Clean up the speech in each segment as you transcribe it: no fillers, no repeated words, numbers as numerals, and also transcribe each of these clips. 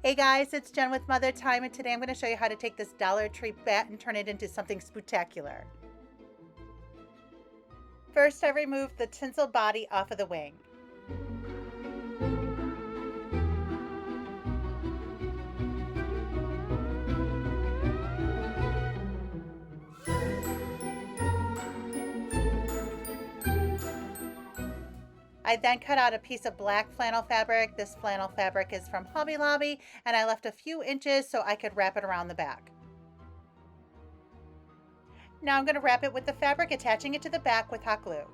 Hey guys, it's Jen with Mother Time, and today I'm going to show you how to take this Dollar Tree bat and turn it into something spooktacular. First, I removed the tinsel body off of the wing. I then cut out a piece of black flannel fabric. This flannel fabric is from Hobby Lobby, and I left a few inches so I could wrap it around the back. Now I'm going to wrap it with the fabric, attaching it to the back with hot glue.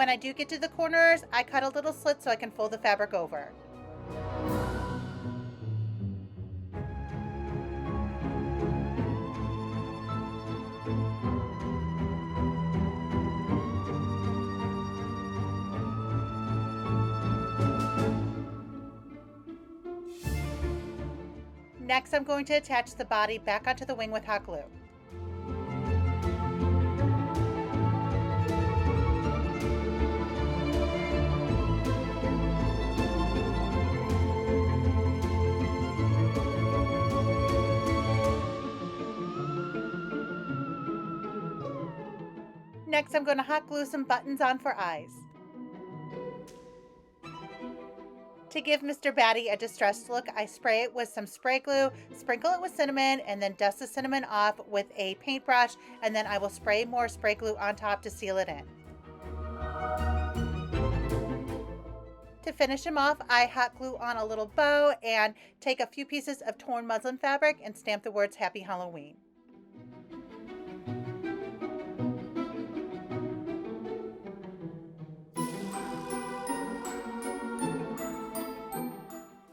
When I do get to the corners, I cut a little slit so I can fold the fabric over. Next, I'm going to attach the body back onto the wing with hot glue. Next, I'm going to hot glue some buttons on for eyes. To give Mr. Batty a distressed look, I spray it with some spray glue, sprinkle it with cinnamon, and then dust the cinnamon off with a paintbrush, and then I will spray more spray glue on top to seal it in. To finish him off, I hot glue on a little bow and take a few pieces of torn muslin fabric and stamp the words Happy Halloween.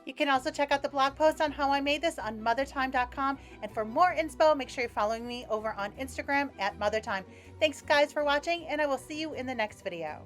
You can also check out the blog post on how I made this on mothertime.com. And for more inspo, make sure you're following me over on Instagram at mothertime. Thanks guys for watching, and I will see you in the next video.